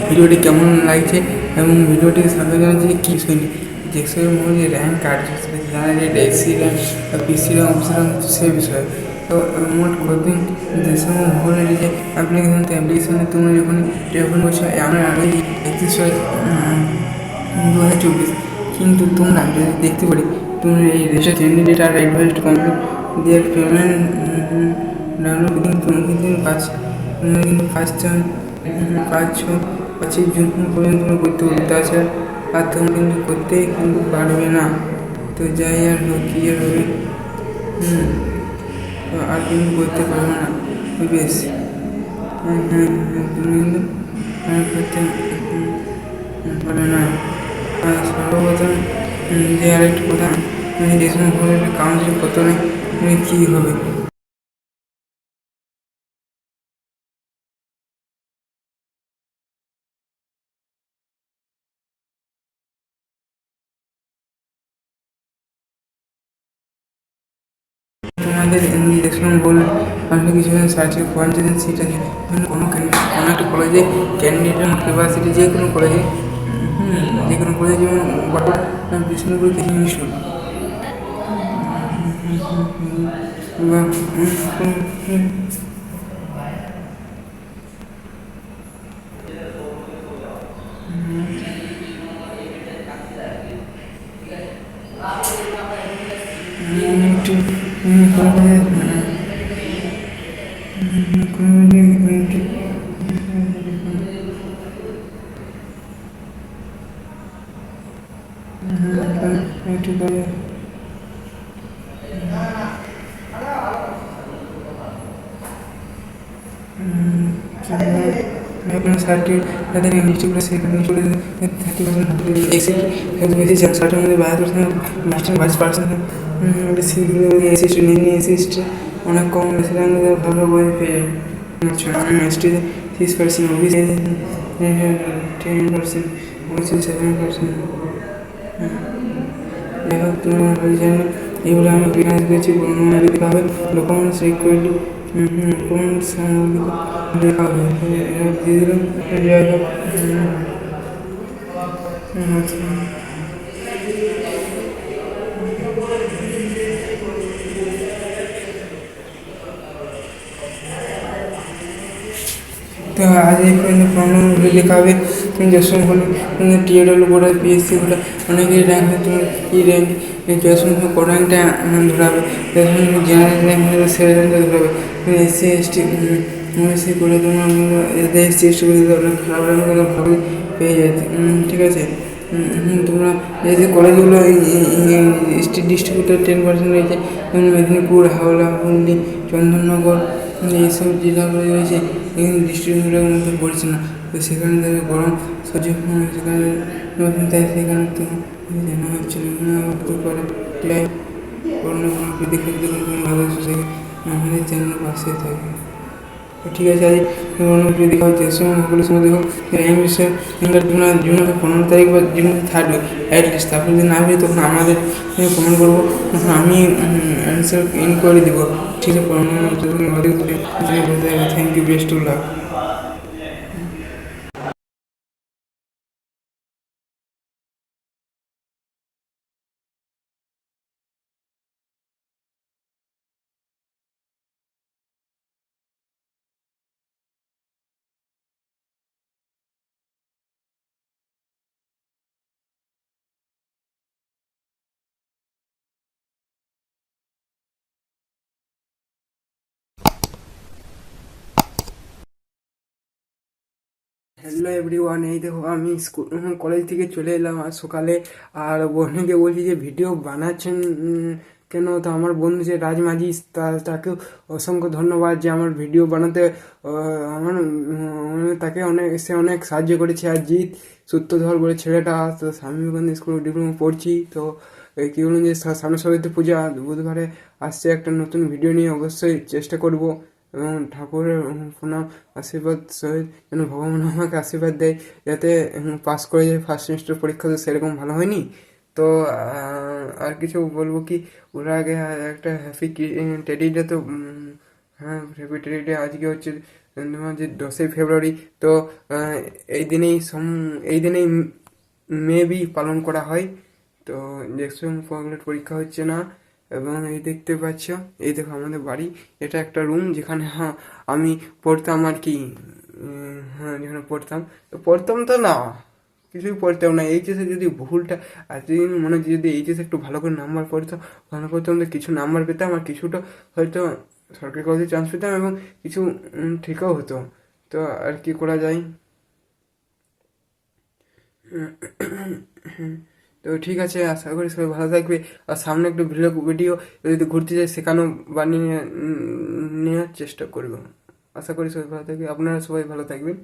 ভিডিওটি কেমন লাগছে এবং ভিডিওটি সামনে জানাচ্ছে কী শুনি যেসবের মধ্যে র্যাঙ্ক কাটছে সেটা জানা যায় এসি র্যাঙ্ক বা পিসি র্যাঙ্ক অফিসি র্যাঙ্ক সেই বিষয়ে। তো মোট কতদিন যেসব মোবাইলের যে অ্যাপ্লিকেশন অ্যাপ্লিকেশনে তোমরা যখন বলছো আমরা আগেই 31/2024, কিন্তু তোমরা যদি দেখতে পারি তোমরা এই রেজিস্টার ক্যান্ডিডেট আর অ্যাডভাইস কমপ্লিট দিয়ে পেমেন্ট ডাউনলোড কিন্তু কাজ 5 জুন পর্যন্ত করতে হবে, তাছাড়া আর তোমরা কিন্তু করতে কিন্তু পারবে না। তো যাই আর কী আর হবে, তো আর কিন্তু করতে পারবে না বেশ। তুমি কিন্তু করতে পারবে না। আর সর্বপ্রথম যে আরেকটা কথা, যে সময় কাউন্সিলিং করতে হলে কী হবে। তোমাদের ইলেকশন বল অনেক কিছু সার্চের পয়েন্ট সেটা কোনো একটা কলেজে ক্যান্ডিডেট ক্যাপাসিটি যে কোনো কলেজে যেমন বিষ্ণুপুর কৃষি মিশন বা সার্টিফিকেট তাদের ইনস্টিটিউটে সেখানে চলে 30% এক্সিট বেশি 60-এর মধ্যে 22%, লাস্টের 22% সিটগুলো এসিস্ট নিয়ে এসিস্ট অনেক কম, বেশিরভাগ ভালো বই পেয়ে এসটিতে 6%, ওবিসি 10%, ওবিসি 7%। দেখো তোমার জানি এগুলো আমি বিকাশ করেছি বর্ণনা দিতে হবে, ডকুমেন্টস রিকোয়ার্ড ডকুমেন্টস দেখা হবে দিয়ে দিলাম। যাই হোক তো আজ এই প্রবলেমগুলো লেখা হবে। তুমি যে সময় হলো টিএডব্লিউ বোর্ড পিএসসি গুলো অনেকেই র্যাঙ্ক হয়, তোমার কী র্যাঙ্ক যে সময় কোন র্যাঙ্কটা ধরাবে, জেনারেল র্যাঙ্ক হলে সে র্যাঙ্কটা ধরাবে। তুমি এসসি এসটি এসসি করে তোমার এদের এসসি এসটি করে অনেক খারাপ র্যাঙ্ক ভালো পেয়ে যাচ্ছে, ঠিক আছে। তোমরা এই যে কলেজগুলো স্টেট ডিস্ট্রিক্টে 10% রয়েছে, যেমন মেদিনীপুর, হাওড়া, হুগলি, চন্দননগর এইসব জেলাগুলো রয়েছে, কিন্তু ডিস্ট্রিক্টগুলোর মধ্যে পড়ছে না। তো সেখানে তাদের গরম সহ্য সেখানে তাই সেখানে তো জানা হচ্ছে না করে কোনো দেখে আমাদের চ্যানেল পাশে থাকে। ঠিক আছে, আজ দেখা হচ্ছে সকলের সময় দেখো এই বিষয়ে জুন 15 তারিখ বা জুন 3 অ্যাটলিস্ট, তারপরে যদি না হয় তখন আমাদের কমেন্ট করবো, তখন আমি অ্যান্সার ইনকোয়ারি দেবো, ঠিক আছে। Thank you, best of luck. Hello everyone, এই দেখো আমি কলেজ থেকে চলে এলাম আজ সকালে, আর বন্ধুকে বলছি যে ভিডিও বানাচ্ছেন কেন। তো আমার বন্ধু যে রাজ মাঝি, তাকে অসংখ্য ধন্যবাদ যে আমার ভিডিও বানাতে আমার তাকে সে অনেক সাহায্য করেছে। আর জিৎ সূত্রধর বলে ছেলেটা, তো স্বামী বিবেকানন্দ স্কুল ডিপ্লোমা পড়ছি। তো কী বলুন যে সামনে সরস্বতী পূজা বুধবারে আসছে, একটা নতুন ভিডিও নিয়ে অবশ্যই চেষ্টা করব, এবং ঠাকুরের প্রণাম আশীর্বাদ সহিত যেন ভগবান আমাকে আশীর্বাদ দেয় যাতে পাস করে যায়। ফার্স্ট সেমিস্টার পরীক্ষা তো সেরকম ভালো হয়নি। তো আর কিছু বলবো কি, ওরা আগে একটা হ্যাপি টেডি ডে, তো হ্যাঁ হ্যাপি টেডি ডে আজকে হচ্ছে তোমার যে 10ই ফেব্রুয়ারি। তো এই দিনেই মেবি পালন করা হয়। তো জ্যাকসন পপুলার পরীক্ষা হচ্ছে না। এবং এই দেখতে পাচ্ছ, এই দেখো আমাদের বাড়ি, এটা একটা রুম যেখানে আমি পড়তাম আর কি। যেখানে পড়তাম, তো পড়তাম তো না, কিছুই পড়তাম না। এইচএসে যদি ভুলটা, আর যদি মনে হচ্ছে যদি এইচএসে একটু ভালো করে নাম্বার পড়তাম, ভালো করতাম, তো কিছু নাম্বার পেতাম, আর কিছুটা হয়তো সরকারি কলেজে চান্স পেতাম, এবং কিছু ঠিকও হতো। তো আর কি করা যায়। তো ঠিক আছে, আশা করি সবাই ভালো থাকবে। আর সামনে একটু ভিডিও ভিডিও যদি ঘুরতে যাই সেখানেও বানিয়ে নেওয়ার চেষ্টা করবো। আশা করি সবাই ভালো থাকবে, আপনারা সবাই ভালো থাকবেন।